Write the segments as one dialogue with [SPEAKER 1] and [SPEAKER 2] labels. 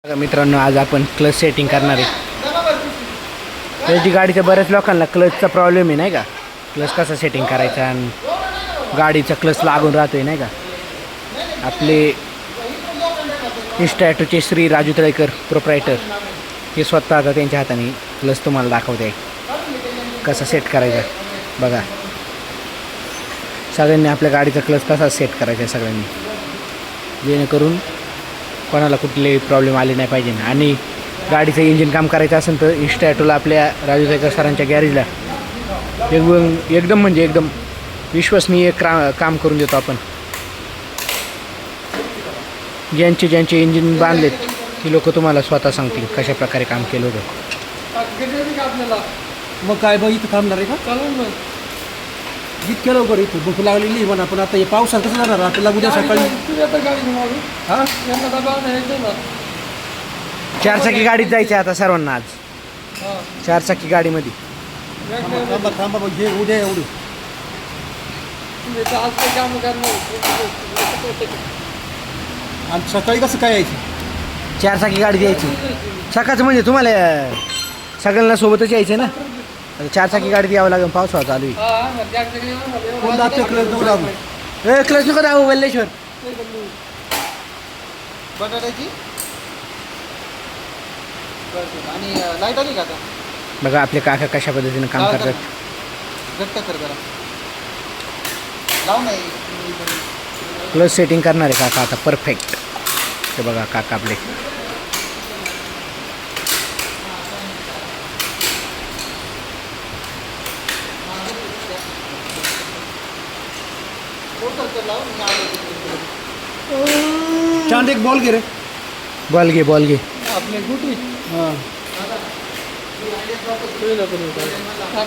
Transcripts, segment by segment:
[SPEAKER 1] मित्रांनो, आज आपण क्लच सेटिंग करणार आहे. त्याची गाडीच्या बऱ्याच लोकांना क्लचचा प्रॉब्लेम आहे नाही का. क्लच कसा सेटिंग करायचा आणि गाडीचा क्लच लागून राहतोय नाही का. आपले इन्स्टॅटोचे श्री राजू तळेकर प्रोप्रायटर हे स्वतः आता त्यांच्या हाताने क्लच तुम्हाला दाखवते आहे कसा सेट करायचा. बघा, सगळ्यांनी आपल्या गाडीचा क्लच तसाच सेट करायचा आहे सगळ्यांनी, जेणेकरून कोणाला कुठले प्रॉब्लेम आले नाही पाहिजे. आणि गाडीचं इंजिन काम करायचं असेल तर इन्स्टॅटोला आपल्या राजू तळेकर सरांच्या गॅरेजला एकदम विश्वसनीय काम करून देतो आपण. ज्यांचे इंजिन बांधलेत ती लोक तुम्हाला स्वतः सांगतील कशा प्रकारे काम केलं होतं.
[SPEAKER 2] मग काय बघ, इथं थांबणार आहे का? चालून मग इतक्या लवकर इथं भूक लागलेली म्हणा. पण आता हे पावसात कसं जाणार आपल्याला उद्या सकाळी? हां,
[SPEAKER 1] 4 चाकी गाडीत जायचं आता सर्वांना. आज 4 चाकी गाडीमध्ये
[SPEAKER 2] थांबा बघ, हे उद्या एवढं आणि सकाळी कसं काय यायचं?
[SPEAKER 1] 4 चाकी गाडी द्यायची सकाळचं. म्हणजे तुम्हाला सगळ्यांना सोबतच यायचं ना. 4 चाकी गाडीत यावं लागेल, पावसाळा चालू आहे.
[SPEAKER 2] कोण दाबते क्लच नको दाबू.
[SPEAKER 1] क्लच नको दाबू वल्लेश्वर.
[SPEAKER 2] बटाट्याची आणि लाईट आली का आता?
[SPEAKER 1] बघा आपले काका कशा पद्धतीने काम करतात.
[SPEAKER 2] घट्ट कर जरा, लाव नाही.
[SPEAKER 1] क्लच सेटिंग करणार आहे काका आता परफेक्ट. ते बघा काका आपले.
[SPEAKER 2] चांद एक बॉल घे रे.
[SPEAKER 1] बॉल घे
[SPEAKER 2] आपले गुटी. हां,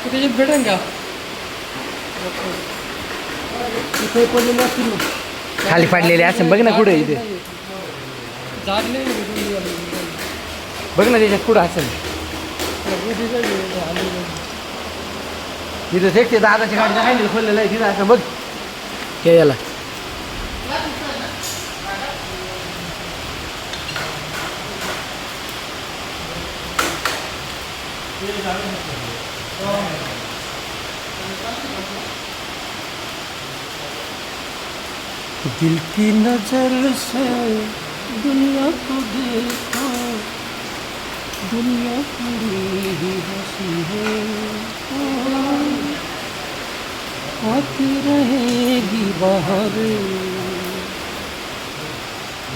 [SPEAKER 2] त्याच्यात भेटेन का? इथे पडलेले असतील ना,
[SPEAKER 1] खाली पाडलेले असेल बघ ना कुठे. इथे बघ ना त्याच्यात कुठं असेल. तिथं ते दादाच्या गाडीचा हँडल खोललेलं आहे तिथं असं बघ. हे याला
[SPEAKER 2] दिल की नजर से दुनिया को देखो, दुनिया पूरी ही हंसी है, आती रहेगी बाहर,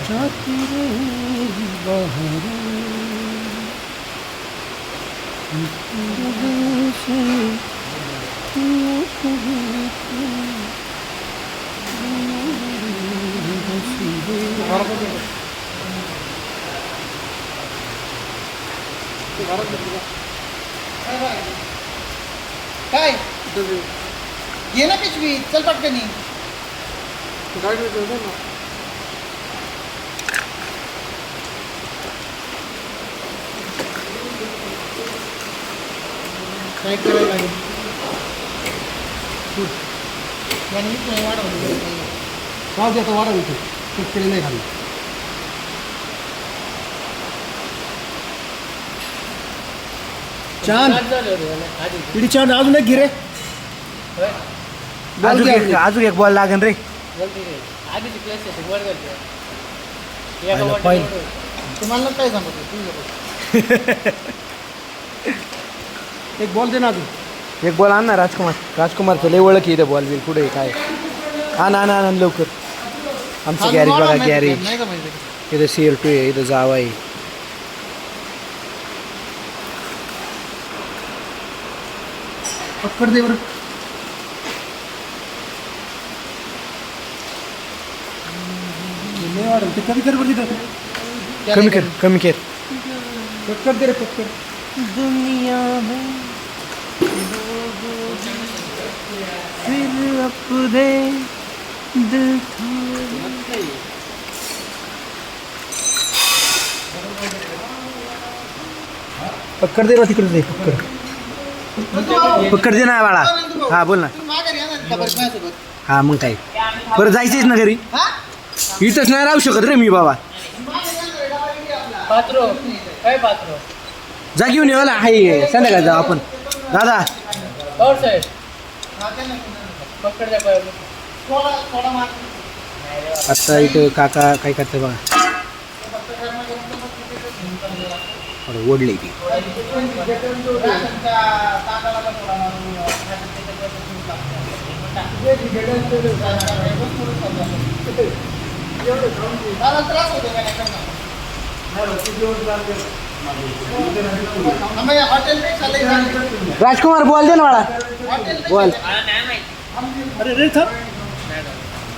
[SPEAKER 2] जाती रहेगी बाहर. से दुनिया को देखो, काय घे ना पिशवी, चल पटकनी. काय करायला लागेल? वाढ देतो, वाढव इथे शेतकरी नाही खाली. चांद पिढी चांद अजून एक गिरे.
[SPEAKER 1] अजून एक बॉल लागेल रे.
[SPEAKER 2] तुम्हाला काय सांगतो? एक बॉल दे ना अजून.
[SPEAKER 1] एक बॉल आण ना राजकुमारचं लय ओळख इथं. बॉल बिल कुठे काय आण लवकर. आमचं गॅरेज बघा, गॅरेज इथं CR2 आहे, इथं जावा आहे.
[SPEAKER 2] पक्कड दे बरं. नाही वाढव ते, कमी कर बरं तिथं.
[SPEAKER 1] कमी कर.
[SPEAKER 2] पक्कड दे रे, पक्कड.
[SPEAKER 1] दुनिया में फिर अपने दिल
[SPEAKER 2] पक्कड दे बरं, तिकडे दे.
[SPEAKER 1] पकड दे ना बाळा. हा बोल ना. हा मग काय परत जायचंच ना घरी. इथंच नाही राहू शकत रे मी बाबा. जा घेऊन येऊ ना आहे संध्याकाळी जाऊ आपण दादा आता इथं काका काय करते बघा ओढले ती राजकुमार बोल दे ना मला बोल
[SPEAKER 2] अरे रे थांब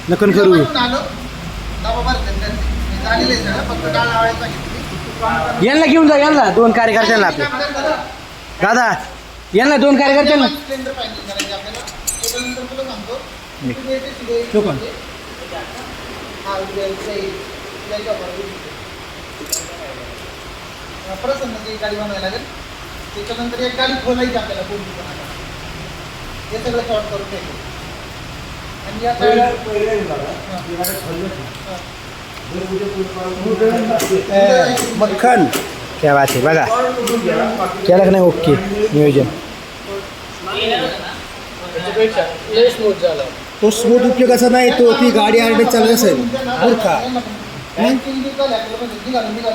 [SPEAKER 1] नकन करू यांना घेऊन जा यांना 2 कार्यकर्त्यांना आपले दादा यांना 2 कार्यकर्त्यांना
[SPEAKER 2] तो पण
[SPEAKER 3] प्रसन्नची गाडी बनवायला लागेल त्याच्यानंतर एक गाडी खोलायची आपल्याला कोणती पण आता हे सगळं शॉर्ट करून ठेवतो आणि या
[SPEAKER 2] मक्खन
[SPEAKER 1] क्या बात आहे बघा केलं का नाही ओके नियोजन
[SPEAKER 2] तो स्मूथ उपयोगाचा नाही तो ती गाडी आरडे चालत असेल मूर्खा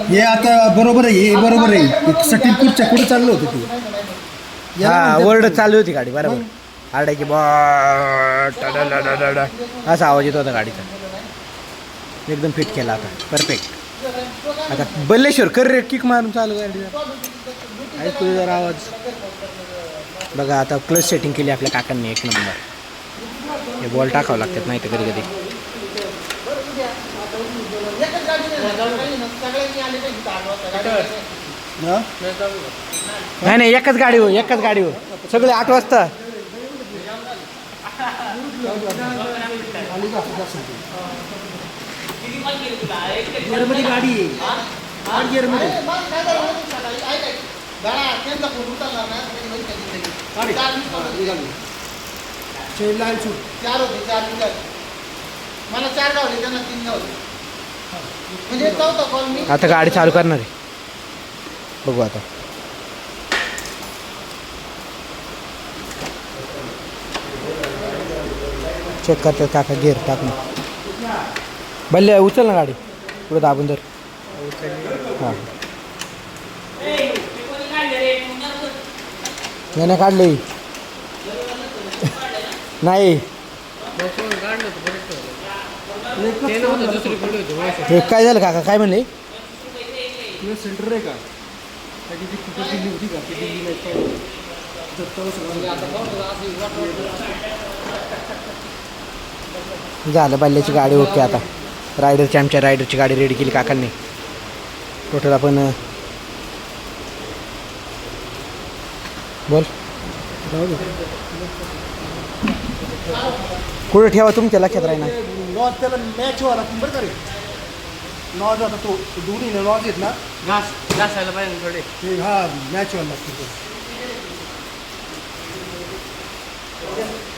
[SPEAKER 2] हे आता बरोबर आहे हे बरोबर आहे सटीलपूरच्या पुढे चाललं होतं ते
[SPEAKER 1] हा ओरड चालू होती गाडी बरोबर आरडायची असा आवाज येत होता गाडीचा एकदम फिट केला आता परफेक्ट आता बल्लेश्वर कर रे किक मारून चालू गाडी ऐकू जरा आवाज बघा आता क्लच सेटिंग केली आपल्या काकांनी 1 नंबर हे बॉल टाकावं लागतात नाही तर कधी कधी नाही एकच गाडी हो सगळे 8 वाजता
[SPEAKER 2] गिअरमध्ये गाडी आहे 8 गिअरमध्ये
[SPEAKER 3] मला 4 गावले त्यांना 3 गावले म्हणजे चौथा कॉल मी
[SPEAKER 1] आता गाडी चालू करणार आहे बघू आता चेक करतात काका गिअर टाकून बल्ले उचल ना गाडी पुढे दाबून धर हां याने काढले नाही हे काय झालं काका काय म्हणले
[SPEAKER 2] सेंटर आहे का त्याची ती कुठं दिल्ली होती का ती दिल्ली
[SPEAKER 1] झालं बल्ल्याची गाडी ओके आता आमच्या रायडरची गाडी रेडी केली काकांनी टोटल आपण बोल कुठं ठेवा तुमच्या लक्षात राहीना
[SPEAKER 2] लॉज त्याला मॅच व्हायला बरं का रे लॉज आता तो दोन्ही लॉज आहेत ना
[SPEAKER 4] घासायला पाहिजे थोडे
[SPEAKER 2] ते हा मॅच व्हायला लागते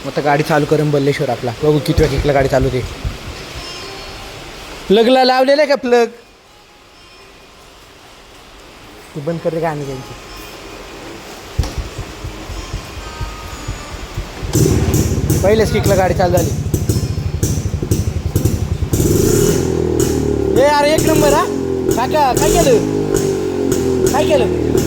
[SPEAKER 1] आता गाडी चालू करून बल्लेश्वर आपला बघू किती वेळ किकला गाडी चालू होते प्लगला लावलेलं आहे का प्लग ती बंद करते का आणि त्यांची पहिलेच किकला गाडी चालू झाली ए अरे 1 नंबर हा काका काय केलं